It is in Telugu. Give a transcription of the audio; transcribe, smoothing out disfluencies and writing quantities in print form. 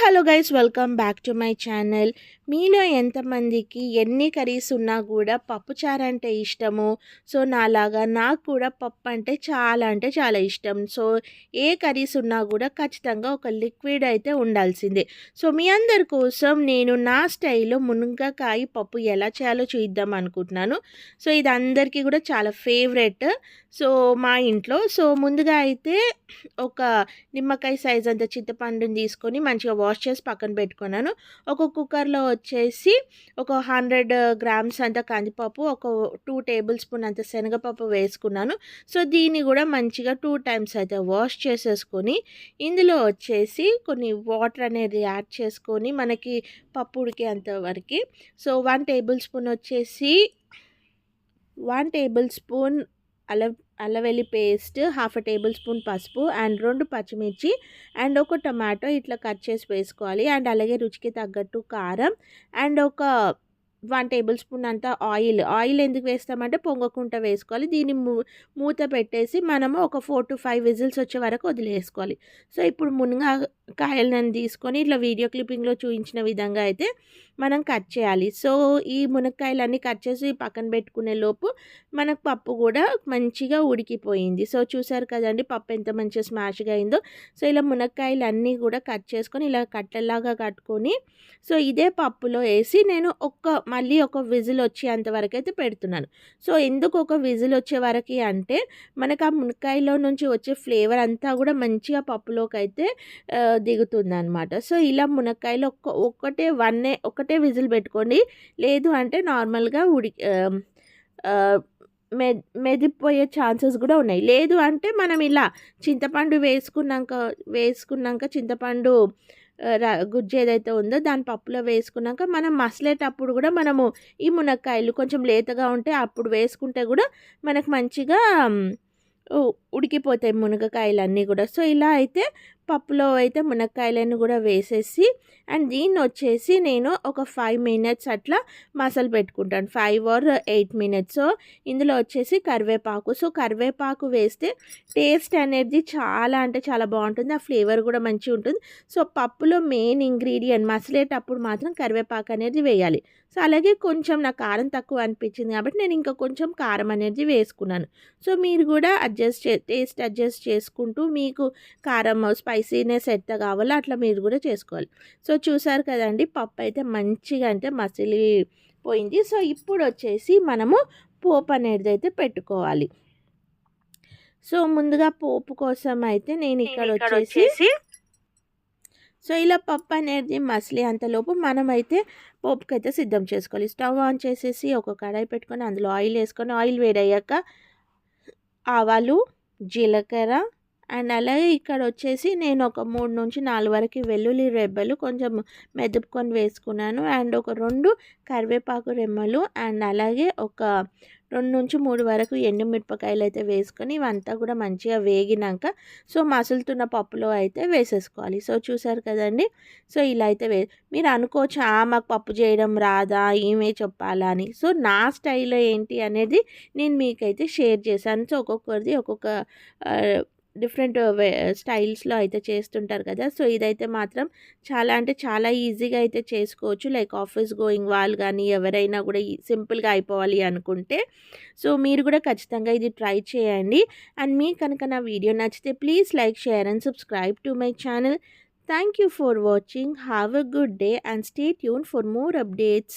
Hello guys, welcome back to my channel. మీలో ఎంతమందికి ఎన్ని కర్రీస్ ఉన్నా కూడా పప్పుచారు అంటే ఇష్టము? సో నాలాగా నాకు కూడా పప్పు అంటే చాలా ఇష్టం. సో ఏ కర్రీస్ ఉన్నా కూడా ఖచ్చితంగా ఒక లిక్విడ్ అయితే ఉండాల్సిందే. సో మీ అందరి కోసం నేను నా స్టైల్లో మునక్కాయ పప్పు ఎలా చేయాలో చూద్దాం అనుకుంటున్నాను. సో ఇది అందరికీ కూడా చాలా ఫేవరెట్ సో మా ఇంట్లో. సో ముందుగా అయితే ఒక నిమ్మకాయ సైజ్ అంత చింతపండుని తీసుకొని మంచిగా వాష్ చేసి పక్కన పెట్టుకున్నాను. ఒక కుక్కర్లో వచ్చేసి ఒక 100 గ్రామ్స్ అంత కందిపప్పు, ఒక 2 టేబుల్ స్పూన్ అంత శనగపప్పు వేసుకున్నాను. సో దీన్ని కూడా మంచిగా 2 టైమ్స్ అయితే వాష్ చేసేసుకొని ఇందులో వచ్చేసి కొన్ని వాటర్ అనేది యాడ్ చేసుకొని మనకి పప్పు ఉడికేంత వరకు. సో 1 టేబుల్ స్పూన్ వచ్చేసి 1 టేబుల్ స్పూన్ అల్లం పేస్ట్, హాఫ్ టేబుల్ స్పూన్ పసుపు అండ్ 2 పచ్చిమిర్చి అండ్ ఒక టమాటో ఇట్లా కట్ చేసి వేసుకోవాలి. అండ్ అలాగే రుచికి తగ్గట్టు కారం అండ్ ఒక 1 టేబుల్ స్పూన్ అంతా ఆయిల్ ఎందుకు వేస్తామంటే పొంగకుండా వేసుకోవాలి. దీన్ని మూత పెట్టేసి మనము ఒక 4 to 5 విజిల్స్ వచ్చే వరకు వదిలేసుకోవాలి. సో ఇప్పుడు మునక్కాయలను తీసుకొని ఇట్లా వీడియో క్లిప్పింగ్లో చూపించిన విధంగా అయితే మనం కట్ చేయాలి. సో ఈ మునక్కాయలన్నీ కట్ చేసి పక్కన పెట్టుకునే లోపు మనకు పప్పు కూడా మంచిగా ఉడికిపోయింది. సో చూసారు కదండి పప్పు ఎంత మంచిగా స్మాష్గా అయిందో. సో ఇలా మునక్కాయలు అన్నీ కూడా కట్ చేసుకొని ఇలా కట్టెలాగా కట్టుకొని సో ఇదే పప్పులో వేసి నేను మళ్ళీ ఒక విజిల్ వచ్చేంత వరకు అయితే పెడుతున్నాను. సో ఎందుకు ఒక విజిల్ వచ్చే వరకు అంటే మనకు ఆ మునక్కాయలో నుంచి వచ్చే ఫ్లేవర్ అంతా కూడా మంచిగా పప్పులోకి అయితే దిగుతుందనమాట. సో ఇలా మునక్కాయలో ఒకటే విజిల్ పెట్టుకోండి. లేదు అంటే నార్మల్గా మెదిపోయే ఛాన్సెస్ కూడా ఉన్నాయి. లేదు అంటే మనం ఇలా చింతపండు వేసుకున్నాక చింతపండు గుజ్జు ఏదైతే ఉందో దాని పప్పులో వేసుకున్నాక మనం మసలేటప్పుడు కూడా మనము ఈ మునక్కాయలు కొంచెం లేతగా ఉంటే అప్పుడు వేసుకుంటే కూడా మనకు మంచిగా ఉడికిపోతాయి మునక్కాయలన్నీ కూడా. సో ఇలా అయితే పప్పులో అయితే మునక్కాయలను కూడా వేసేసి అండ్ దీన్ని వచ్చేసి నేను ఒక 5 మినిట్స్ అట్లా మసాలా పెట్టుకుంటాను, 5 or 8 మినిట్స్. సో ఇందులో వచ్చేసి కరివేపాకు. సో కరివేపాకు వేస్తే టేస్ట్ అనేది చాలా చాలా బాగుంటుంది, ఆ ఫ్లేవర్ కూడా మంచిగా ఉంటుంది. సో పప్పులో మెయిన్ ఇంగ్రీడియంట్ మసలేటప్పుడు మాత్రం కరివేపాకు అనేది వేయాలి. సో అలాగే కొంచెం నాకు కారం తక్కువ అనిపించింది కాబట్టి నేను ఇంకా కొంచెం కారం అనేది వేసుకున్నాను. సో మీరు కూడా టేస్ట్ అడ్జస్ట్ చేసుకుంటూ మీకు కారం స్పైసీనెస్ ఎంత కావాలో అట్లా మీరు కూడా చేసుకోవాలి. సో చూసారు కదండి పప్పు అయితే మంచిగా మసిలిపోయింది. సో ఇప్పుడు వచ్చేసి మనము పోపు అనేది అయితే పెట్టుకోవాలి. సో ముందుగా పోపు కోసం అయితే నేను ఇక్కడ వచ్చేసి సో ఇలా పప్పు అనేది మసిలి అంతలోపు మనమైతే పోపుకైతే సిద్ధం చేసుకోవాలి. స్టవ్ ఆన్ చేసేసి ఒక కడాయి పెట్టుకొని అందులో ఆయిల్ వేసుకొని ఆయిల్ వేడయ్యాక ఆవాలు, జీలకర్ర అండ్ అలాగే ఇక్కడ వచ్చేసి నేను ఒక 3 నుంచి 4 వరకు వెల్లుల్లి రెబ్బలు కొంచెం మెదుపుకొని వేసుకున్నాను. అండ్ ఒక 2 కరివేపాకు రెమ్మలు అండ్ అలాగే ఒక 2 నుంచి 3 వరకు ఎండుమిరపకాయలు అయితే వేసుకొని ఇవంతా కూడా మంచిగా వేగినాక సో మసులుతున్న పప్పులో అయితే వేసేసుకోవాలి. సో చూసారు కదండి. సో ఇలా అయితే మీరు అనుకోవచ్చు మాకు పప్పు చేయడం రాదా, ఏమే చెప్పాలా అని. సో నా స్టైల్లో ఏంటి అనేది నేను మీకైతే షేర్ చేశాను. సో ఒక్కొక్కరిది ఒక్కొక్క డిఫరెంట్ స్టైల్స్లో అయితే చేస్తుంటారు కదా. సో ఇదైతే మాత్రం చాలా ఈజీగా అయితే చేసుకోవచ్చు. లైక్ ఆఫీస్ గోయింగ్ వాళ్ళు కానీ ఎవరైనా కూడా సింపుల్గా అయిపోవాలి అనుకుంటే సో మీరు కూడా ఖచ్చితంగా ఇది ట్రై చేయండి. అండ్ మీకు కనుక నా వీడియో నచ్చితే please like, share and subscribe to my channel. Thank you for watching. Have a good day and stay tune for more updates.